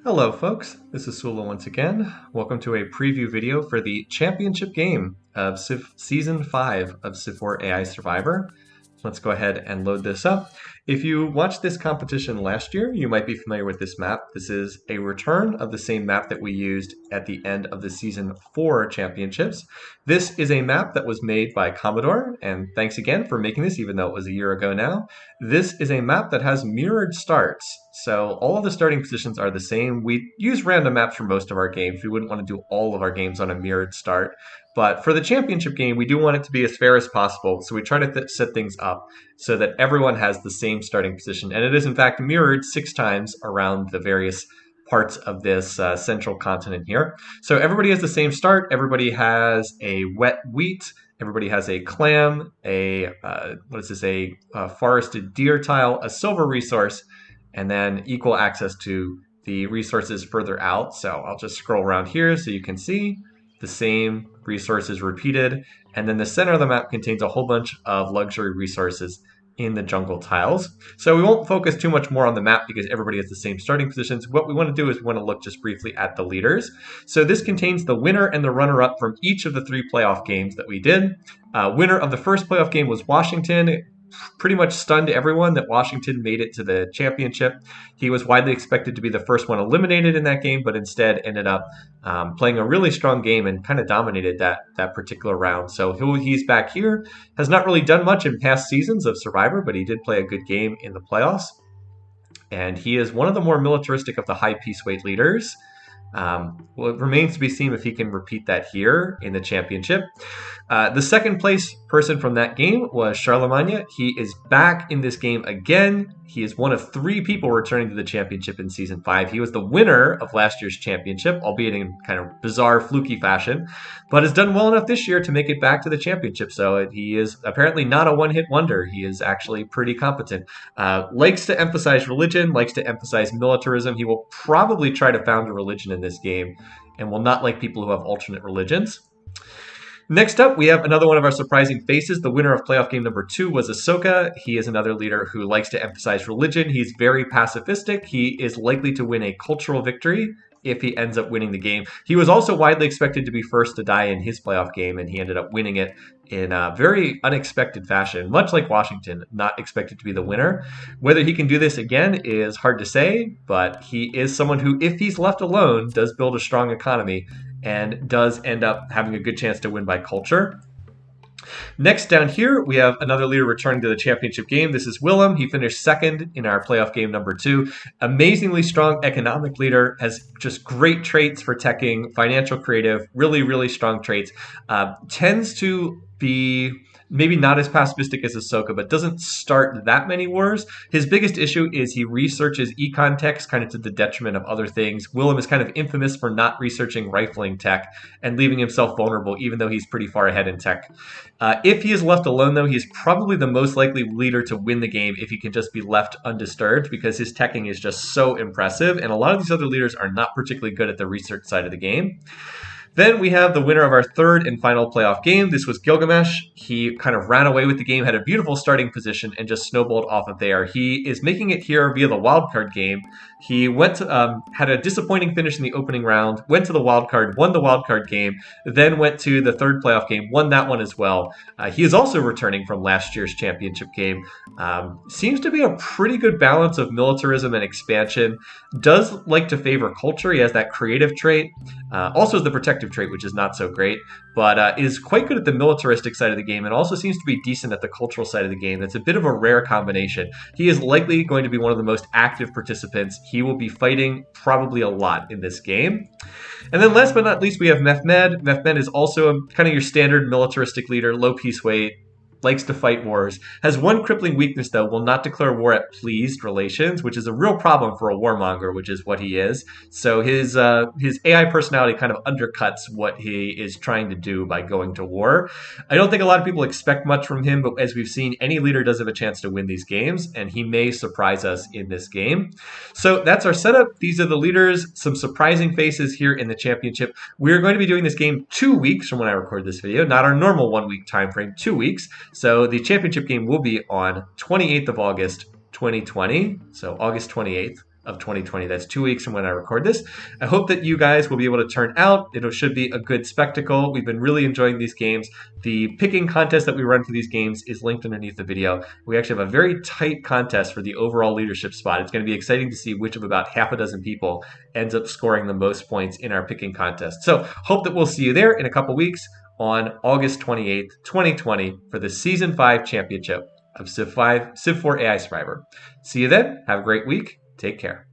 Hello folks, this is Sula once again. Welcome to a preview video for the championship game of Season 5 of Civ4 AI Survivor. Let's go ahead and load this up. If you watched this competition last year, you might be familiar with this map. This is a return of the same map that we used at the end of the Season 4 championships. This is a map that was made by Commodore, and thanks again for making this, even though it was a year ago now. This is a map that has mirrored starts, so all of the starting positions are the same. We use random maps for most of our games. We wouldn't want to do all of our games on a mirrored start. But for the championship game, we do want it to be as fair as possible, so we try to set things up so that everyone has the same starting position. And it is, in fact, mirrored 6 times around the various parts of this central continent here. So everybody has the same start. Everybody has a wet wheat. Everybody has a clam, a forested deer tile, a silver resource, and then equal access to the resources further out. So I'll just scroll around here so you can see the same resources repeated. And then the center of the map contains a whole bunch of luxury resources in the jungle tiles. So we won't focus too much more on the map because everybody has the same starting positions. What we want to do is we want to look just briefly at the leaders. So this contains the winner and the runner-up from each of the 3 playoff games that we did. Winner of the first playoff game was Washington. Pretty much stunned everyone that Washington made it to the championship. He was widely expected to be the first one eliminated in that game, but instead ended up playing a really strong game and kind of dominated that particular round. So he's back here. Has not really done much in past seasons of Survivor, but he did play a good game in the playoffs. And he is one of the more militaristic of the high peace weight leaders. Well, it remains to be seen if he can repeat that here in the championship. The second place person from that game was Charlemagne. He is back in this game again. He is one of 3 people returning to the championship in Season 5. He was the winner of last year's championship, albeit in kind of bizarre, fluky fashion, but has done well enough this year to make it back to the championship. So he is apparently not a one-hit wonder. He is actually pretty competent. Likes to emphasize religion, likes to emphasize militarism. He will probably try to found a religion in this game and will not like people who have alternate religions. Next up, we have another one of our surprising faces. The winner of playoff game number 2 was Ahsoka. He is another leader who likes to emphasize religion. He's very pacifistic. He is likely to win a cultural victory if he ends up winning the game. He was also widely expected to be first to die in his playoff game, and he ended up winning it in a very unexpected fashion, much like Washington, not expected to be the winner. Whether he can do this again is hard to say, but he is someone who, if he's left alone, does build a strong economy and does end up having a good chance to win by culture. Next down here, we have another leader returning to the championship game. This is Willem. He finished second in our playoff game number 2. Amazingly strong economic leader, has just great traits for teching, financial creative, really, really strong traits. Tends to be maybe not as pacifistic as Ahsoka, but doesn't start that many wars. His biggest issue is he researches econ techs kind of to the detriment of other things. Willem is kind of infamous for not researching rifling tech and leaving himself vulnerable, even though he's pretty far ahead in tech. If he is left alone, though, he's probably the most likely leader to win the game if he can just be left undisturbed, because his teching is just so impressive, and a lot of these other leaders are not particularly good at the research side of the game. Then we have the winner of our third and final playoff game. This was Gilgamesh. He kind of ran away with the game, had a beautiful starting position, and just snowballed off of there. He is making it here via the wildcard game. He went to, had a disappointing finish in the opening round, went to the wildcard, won the wildcard game, then went to the third playoff game, won that one as well. He is also returning from last year's championship game. Seems to be a pretty good balance of militarism and expansion. Does like to favor culture. He has that creative trait. Also has the protective trait, which is not so great, but is quite good at the militaristic side of the game and also seems to be decent at the cultural side of the game. That's a bit of a rare combination. He is likely going to be one of the most active participants. He will be fighting probably a lot in this game. And then last but not least, we have Mehmed. Mehmed is also kind of your standard militaristic leader, low peace weight, likes to fight wars, has one crippling weakness, though, will not declare war at pleased relations, which is a real problem for a warmonger, which is what he is. So his AI personality kind of undercuts what he is trying to do by going to war. I don't think a lot of people expect much from him, but as we've seen, any leader does have a chance to win these games, and he may surprise us in this game. So that's our setup. These are the leaders, some surprising faces here in the championship. We're going to be doing this game 2 weeks from when I record this video, not our normal 1 week time frame, 2 weeks. So the championship game will be on 28th of August, 2020, so August 28th. of 2020. That's 2 weeks from when I record this. I hope that you guys will be able to turn out. It should be a good spectacle. We've been really enjoying these games. The picking contest that we run for these games is linked underneath the video. We actually have a very tight contest for the overall leadership spot. It's going to be exciting to see which of about half a dozen people ends up scoring the most points in our picking contest. So hope that we'll see you there in a couple weeks on August 28th, 2020 for the Season 5 Championship of Civ4 AI Survivor. See you then. Have a great week. Take care.